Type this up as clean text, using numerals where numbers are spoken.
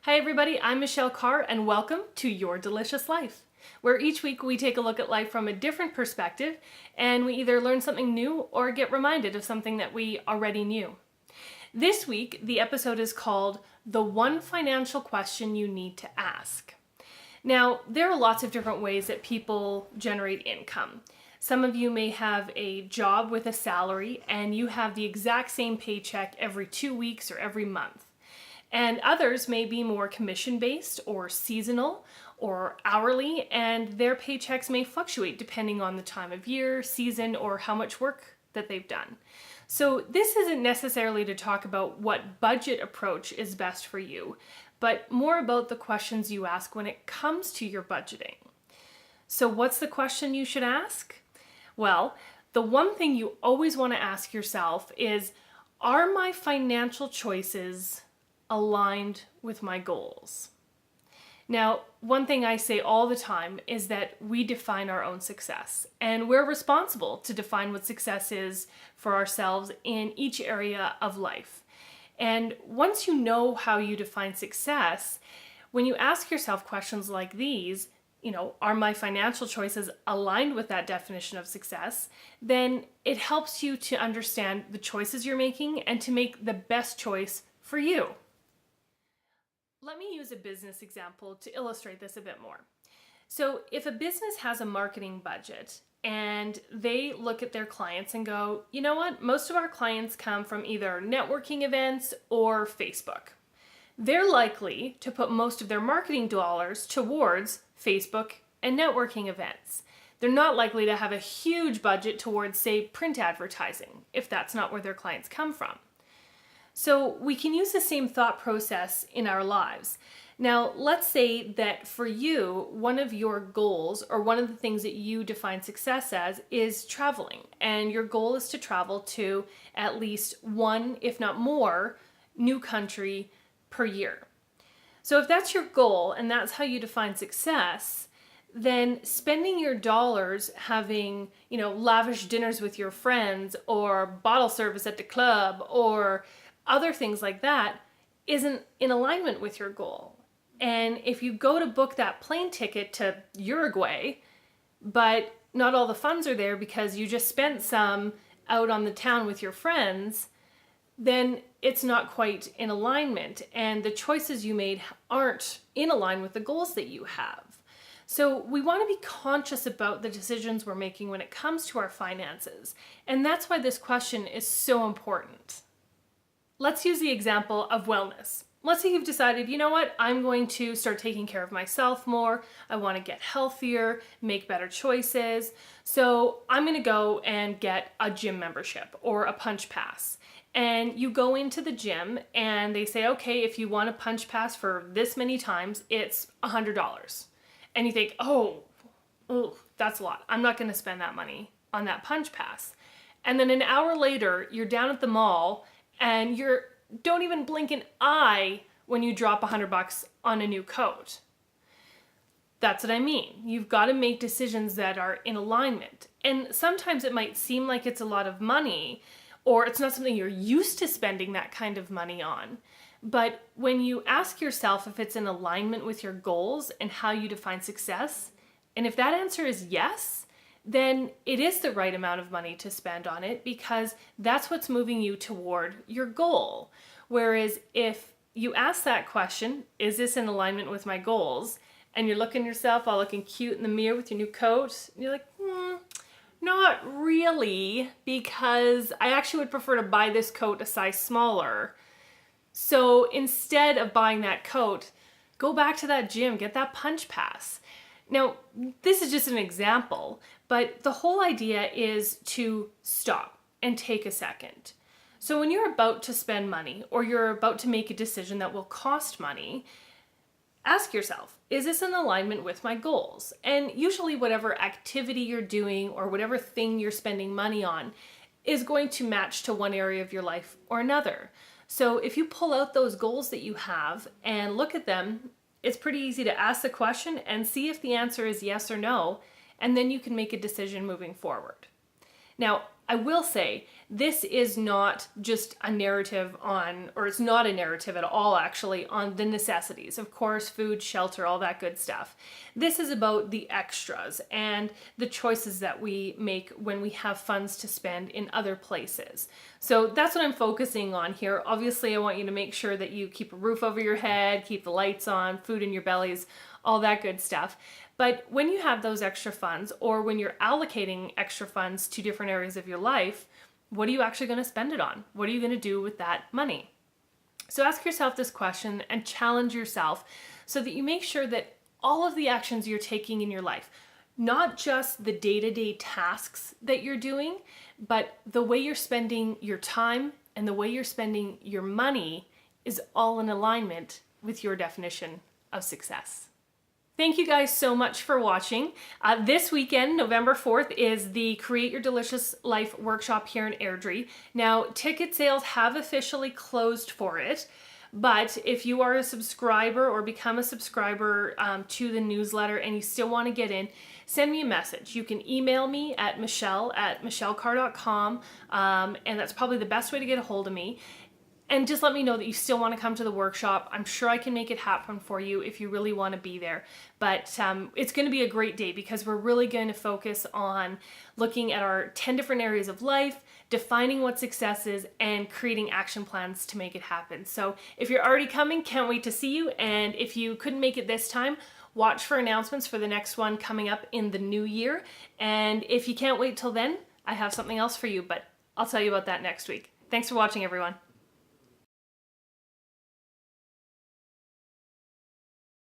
Hi everybody, I'm Michelle Carre and welcome to Your Delicious Life, where each week we take a look at life from a different perspective and we either learn something new or get reminded of something that we already knew. This week, the episode is called The One Financial Question You Need to Ask. Now, there are lots of different ways that people generate income. Some of you may have a job with a salary and you have the exact same paycheck every 2 weeks or every month. And others may be more commission-based or seasonal or hourly, and their paychecks may fluctuate depending on the time of year, season, or how much work that they've done. So this isn't necessarily to talk about what budget approach is best for you, but more about the questions you ask when it comes to your budgeting. So what's the question you should ask? Well, the one thing you always want to ask yourself is, are my financial choices aligned with my goals? Now, one thing I say all the time is that we define our own success, and we're responsible to define what success is for ourselves in each area of life. And once you know how you define success, when you ask yourself questions like these, are my financial choices aligned with that definition of success? Then it helps you to understand the choices you're making and to make the best choice for you. Let me use a business example to illustrate this a bit more. So if a business has a marketing budget and they look at their clients and go, you know what, most of our clients come from either networking events or Facebook. They're likely to put most of their marketing dollars towards Facebook and networking events. They're not likely to have a huge budget towards, say, print advertising, if that's not where their clients come from. So we can use the same thought process in our lives. Now, let's say that for you, one of your goals or one of the things that you define success as is traveling. And your goal is to travel to at least one, if not more, new country per year. So if that's your goal and that's how you define success, then spending your dollars having, lavish dinners with your friends or bottle service at the club or other things like that isn't in alignment with your goal. And if you go to book that plane ticket to Uruguay, but not all the funds are there because you just spent some out on the town with your friends, then it's not quite in alignment and the choices you made aren't in line with the goals that you have. So we want to be conscious about the decisions we're making when it comes to our finances. And that's why this question is so important. Let's use the example of wellness. Let's say you've decided, you know what, I'm going to start taking care of myself more. I want to get healthier, make better choices. So I'm going to go and get a gym membership or a punch pass. And you go into the gym and they say, okay, if you want a punch pass for this many times, it's $100. And you think, oh, that's a lot. I'm not going to spend that money on that punch pass. And then an hour later, you're down at the mall and you don't even blink an eye when you drop $100 on a new coat. That's what I mean. You've got to make decisions that are in alignment. And sometimes it might seem like it's a lot of money, or it's not something you're used to spending that kind of money on. But when you ask yourself if it's in alignment with your goals and how you define success, and if that answer is yes, then it is the right amount of money to spend on it because that's what's moving you toward your goal. Whereas if you ask that question, is this in alignment with my goals? And you're looking yourself all looking cute in the mirror with your new coat, and you're like, not really, because I actually would prefer to buy this coat a size smaller. So instead of buying that coat, go back to that gym, get that punch pass. Now, this is just an example, but the whole idea is to stop and take a second. So when you're about to spend money or you're about to make a decision that will cost money, ask yourself, is this in alignment with my goals? And usually whatever activity you're doing or whatever thing you're spending money on is going to match to one area of your life or another. So if you pull out those goals that you have and look at them, it's pretty easy to ask the question and see if the answer is yes or no, and then you can make a decision moving forward. Now, I will say, this is not just a narrative on, or it's not a narrative at all actually, on the necessities. Of course, food, shelter, all that good stuff. This is about the extras and the choices that we make when we have funds to spend in other places. So that's what I'm focusing on here. Obviously, I want you to make sure that you keep a roof over your head, keep the lights on, food in your bellies, all that good stuff. But when you have those extra funds, or when you're allocating extra funds to different areas of your life, what are you actually going to spend it on? What are you going to do with that money? So ask yourself this question and challenge yourself so that you make sure that all of the actions you're taking in your life, not just the day-to-day tasks that you're doing, but the way you're spending your time and the way you're spending your money is all in alignment with your definition of success. Thank you guys so much for watching. This weekend, November 4th, is the Create Your Delicious Life workshop here in Airdrie. Now, ticket sales have officially closed for it, but if you are a subscriber or become a subscriber to the newsletter and you still want to get in, send me a message. You can email me at michelle@michellecarre.com, and that's probably the best way to get a hold of me. And just let me know that you still want to come to the workshop. I'm sure I can make it happen for you if you really want to be there. But it's going to be a great day because we're really going to focus on looking at our 10 different areas of life, defining what success is, and creating action plans to make it happen. So if you're already coming, can't wait to see you. And if you couldn't make it this time, watch for announcements for the next one coming up in the new year. And if you can't wait till then, I have something else for you, but I'll tell you about that next week. Thanks for watching, everyone.